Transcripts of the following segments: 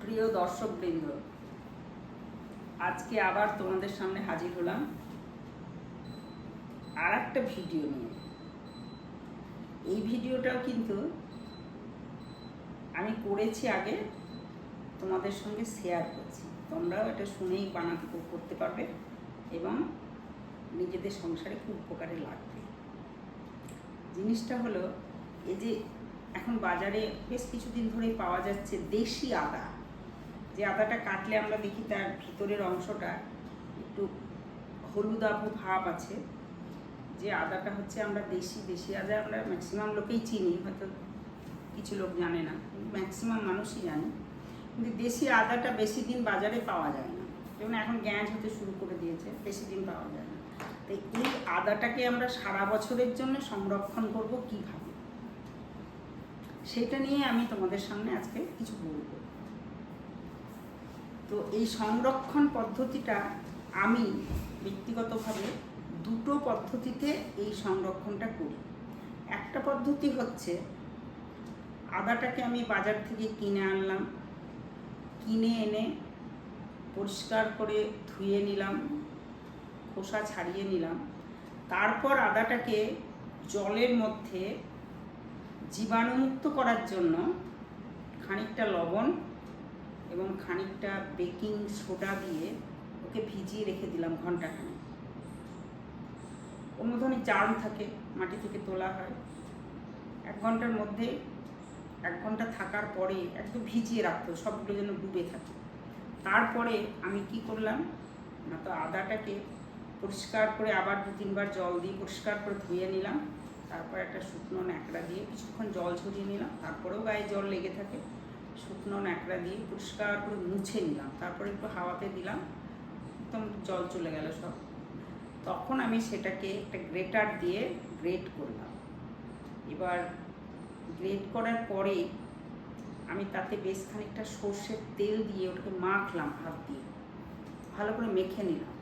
প্রিয় দর্শকবৃন্দ, আজকে আবার তোমাদের সামনে হাজির হলাম আর একটা ভিডিও নিয়ে। এই ভিডিওটাও কিন্তু আমি করেছি আগে, তোমাদের সঙ্গে শেয়ার করছি। তোমরাও এটা শুনেই বানাতে করতে পারবে এবং নিজেদের সংসারে খুব উপকারে লাগবে। জিনিসটা হলো, এই যে এখন বাজারে বেশ কিছুদিন ধরেই পাওয়া যাচ্ছে দেশি আদা। যে আদাটা কাটলে আমরা দেখি তার ভিতরের অংশটা একটু হলুদাভ ভাব আছে। যে আদাটা হচ্ছে আমরা দেশি আদা আমরা ম্যাক্সিমাম লোকেই চিনি, হয়তো কিছু লোক জানে না, ম্যাক্সিমাম মানুষই জানে। কিন্তু দেশি আদাটা বেশি দিন বাজারে পাওয়া যায় না, যেমন এখন গ্যাস হতে শুরু করে দিয়েছে, বেশি দিন পাওয়া যায় না। তাই এই আদাটাকে আমরা সারা বছরের জন্য সংরক্ষণ করব কিভাবে, সেটা নিয়ে আমি তোমাদের সামনে আজকে কিছু বলবো। তো এই সংরক্ষণ পদ্ধতিটা আমি ব্যক্তিগতভাবে দুটো পদ্ধতিতে এই সংরক্ষণটা করি। একটা পদ্ধতি হচ্ছে, আদাটাকে আমি বাজার থেকে কিনে আনলাম, কিনে এনে পরিষ্কার করে ধুয়ে নিলাম, খোসা ছাড়িয়ে নিলাম। তারপর আদাটাকে জলের মধ্যে জীবাণুমুক্ত করার জন্য খানিকটা লবণ এবং খানিকটা বেকিং সোডা দিয়ে ওকে ভিজিয়ে রেখে দিলাম ঘন্টাখানেক। ওর মধ্যে অনেক জার্ম থাকে, মাটি থেকে তোলা হয়। 1 ঘন্টার মধ্যে 1 ঘন্টা থাকার পরে একদম ভিজিয়ে রাখতো, সবগুলো যেন ডুবে থাকে। তারপরে আমি কি করলাম না, তো আদাটাকে পরিষ্কার করে আবার 2-3 বার জল দিয়ে পরিষ্কার করে ধুয়ে নিলাম। তারপর একটা শুকনো ন্যাকড়া দিয়ে কিছুক্ষণ জল ঝরিয়ে নিলাম, তারপরেও গায়ে জল লেগে থাকে। শুকনো ন্যাকড়া দিয়ে পরিষ্কার করে মুছে নিলাম, তারপরে একটু হাওয়াতে দিলাম, একদম জল চলে গেল সব। তখন আমি সেটাকে একটা গ্রেটার দিয়ে গ্রেট করলাম। এবার গ্রেট করার পরে আমি তাতে বেশ খানিকটা সর্ষের তেল দিয়ে ওটাকে মাখলাম, হাত দিয়ে ভালো করে মেখে নিলাম।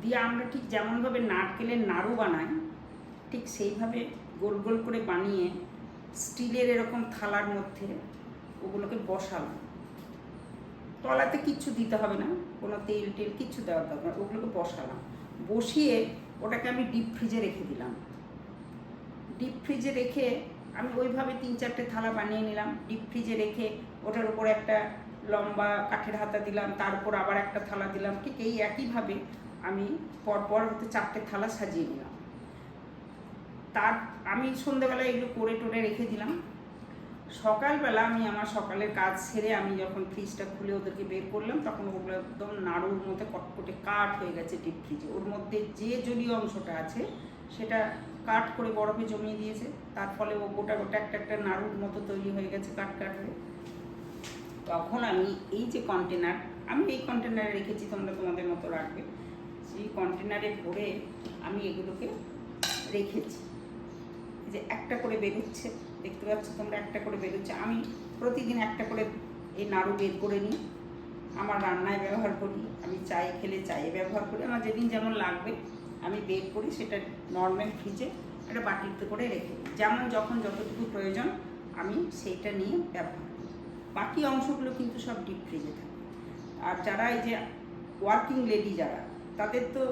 দিয়ে আমরা ঠিক যেমনভাবে নারকেলের নাড়ু বানাই, ঠিক সেইভাবে গোল গোল করে বানিয়ে স্টিলের এরকম থালার মধ্যে ওগুলোকে বসালাম। তলাতে কিচ্ছু দিতে হবে না, কোনো তেল কিচ্ছু দেওয়ার দরকার। ওগুলোকে বসালাম, বসিয়ে ওটাকে আমি ডিপ ফ্রিজে রেখে দিলাম। ডিপ ফ্রিজে রেখে আমি ওইভাবে 3-4টে থালা বানিয়ে নিলাম। ডিপ ফ্রিজে রেখে ওটার উপর একটা লম্বা কাঠের হাতা দিলাম, তার উপর আবার একটা থালা দিলাম। ঠিক এই একইভাবে আমি পরপর 4টে থালা সাজিয়ে নিলাম। আমি সন্ধ্যেবেলা এগুলো করে টোরে রেখে দিলাম। সকালবেলা আমি আমার সকালের কাজ সেরে আমি যখন ফ্রিজটা খুলে ওদেরকে বের করলাম, তখন ওগুলো একদম নাড়ুর মধ্যে কটকটে কাঠ হয়ে গেছে ডিপ ফ্রিজে। ওর মধ্যে যে জলীয় অংশটা আছে সেটা কাঠ করে বরফে জমিয়ে দিয়েছে, তার ফলে ও গোটা একটা নাড়ুর মতো তৈরি হয়ে গেছে কাঠ হয়ে। তখন আমি এই যে কন্টেনার, আমি এই কন্টেনারে রেখেছি, তোমরা তোমাদের মতো রাখবে, সেই কন্টেনারে ভরে আমি এগুলোকে রেখেছি। যে একটা করে বেরোচ্ছে, দেখতে পাচ্ছ তোমরা, একটা করে বেরোচ্ছে। আমি প্রতিদিন একটা করে এই নাড়ু বের করে নিই, আমার রান্নায় ব্যবহার করি, আমি চাই খেলে চায়ে ব্যবহার করি, আমার যেদিন যেমন লাগবে আমি বের করি, সেটা নর্মাল ফ্রিজে একটা বাটিতে করে রেখে দিই। যেমন যখন যতটুকু প্রয়োজন আমি সেইটা নিয়ে ব্যবহার করি। বাকি অংশগুলো কিন্তু সব ডিপ ফ্রিজে থাকে। আর যারা এই যে ওয়ার্কিং লেডি যারা, তাদের তো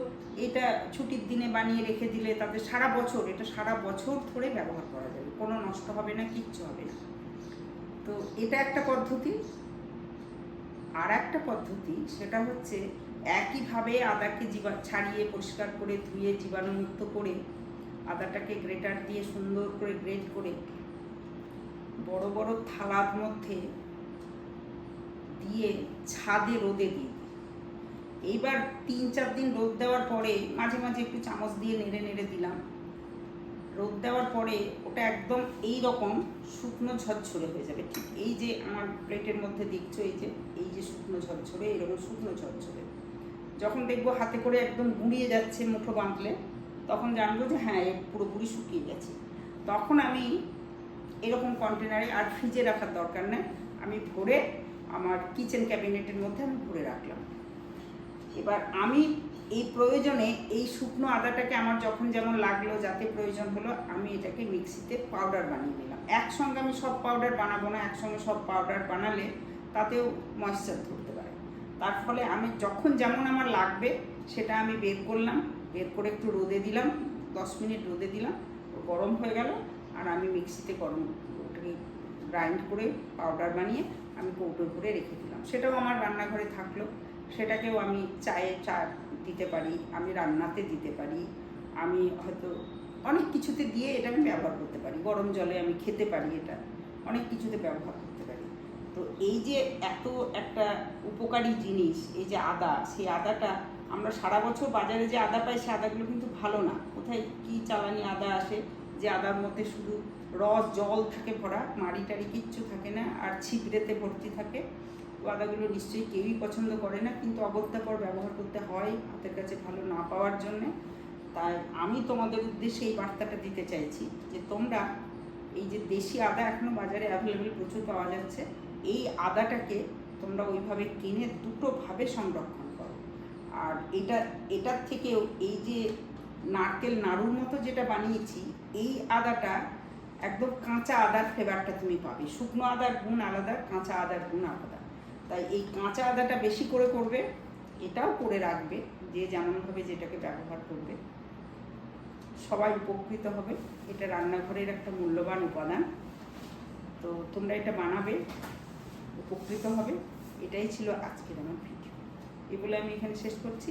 এটা ছুটির দিনে বানিয়ে রেখে দিলে তাদের সারা বছর ধরে ব্যবহার করা যাবে, কোনো নষ্ট হবে না, কিচ্ছু হবে না। তো এটা একটা পদ্ধতি। আর একটা পদ্ধতি, সেটা হচ্ছে একইভাবে আদাকে ছাড়িয়ে পরিষ্কার করে ধুয়ে জীবাণুমুক্ত করে আদাটাকে গ্রেটার দিয়ে সুন্দর করে গ্রেট করে বড় বড় থালার মধ্যে দিয়ে ছাদে রোদে দিই। এইবার 3-4 দিন রোদ দেওয়ার পরে মাঝে মাঝে একটু চামচ দিয়ে নেড়ে দিলাম। রোদ দেওয়ার পরে ওটা একদম এই রকম শুকনো ঝরঝরে হয়ে যাবে। ঠিক এই যে আমার প্লেটের মধ্যে দেখছো, এই যে শুকনো ঝরঝরে, এইরকম শুকনো ঝরঝরে যখন দেখবো হাতে করে একদম গুঁড়িয়ে যাচ্ছে মুঠো বাঁধলে, তখন জানবো যে হ্যাঁ পুরোপুরি শুকিয়ে গেছে। তখন আমি এরকম কন্টেনারে, আর ফ্রিজে রাখার দরকার নেই, আমি ভরে আমার কিচেন ক্যাবিনেটের মধ্যে আমি ভরে রাখলাম। এবার আমি এই প্রয়োজনে এই শুকনো আদাটাকে আমার যখন যেমন লাগলো, যাতে প্রয়োজন হলো, আমি এটাকে মিক্সিতে পাউডার বানিয়ে নিলাম। একসঙ্গে আমি সব পাউডার বানাবো না, একসঙ্গে সব পাউডার বানালে তাতেও ময়েশ্চার ধরতে পারে। তার ফলে আমি যখন যেমন আমার লাগবে সেটা আমি বের করলাম, বের করে একটু রোদে দিলাম, 10 মিনিট রোদে দিলাম, গরম হয়ে গেল, আর আমি মিক্সিতে ওটাকে গ্রাইন্ড করে পাউডার বানিয়ে আমি কৌটোর করে রেখে দিলাম। সেটাও আমার রান্নাঘরে থাকলো, সেটাকেও আমি চায়ে চা দিতে পারি, আমি রান্নাতে দিতে পারি, আমি হয়তো অনেক কিছুতে দিয়ে এটা আমি ব্যবহার করতে পারি, গরম জলে আমি খেতে পারি, এটা অনেক কিছুতে ব্যবহার করতে পারি। তো এই যে এত একটা উপকারী জিনিস, এই যে আদা, সেই আদাটা আমরা সারা বছর বাজারে যে আদা পাই সে আদাগুলো কিন্তু ভালো না। কোথায় কি চালানি আদা আসে, যে আদার মধ্যে শুধু রস জল থাকে ভরা, মাড়ি টাড়ি কিচ্ছু থাকে না, আর ছিপড়েতে ভর্তি থাকে। তো আদাগুলো নিশ্চয়ই কেউই পছন্দ করে না, কিন্তু অগত্যা পর ব্যবহার করতে হয় হাতের কাছে ভালো না পাওয়ার জন্যে। তাই আমি তোমাদের উদ্দেশ্যে এই বার্তাটা দিতে চাইছি যে তোমরা এই যে দেশি আদা এখনও বাজারে অ্যাভেলেবেল প্রচুর পাওয়া যাচ্ছে, এই আদাটাকে তোমরা ওইভাবে কিনে দুটোভাবে সংরক্ষণ করো। আর এটার থেকেও এই যে নারকেল নাড়ুর মতো যেটা বানিয়েছি, এই আদাটা একদম কাঁচা আদার ফ্লেভারটা তুমি পাবে। শুকনো আদার গুণ আলাদা, কাঁচা আদার গুণ আলাদা। তাই এই কাঁচা আদাটা বেশি করে করবে, এটাও করে রাখবে, যে যেমনভাবে যেটাকে ব্যবহার করবে সবাই উপকৃত হবে। এটা রান্নাঘরের একটা মূল্যবান উপাদান। তো তোমরা এটা বানাবে, উপকৃত হবে। এটাই ছিল আজকের আমার ভিডিও। এগুলো আমি এখানে শেষ করছি।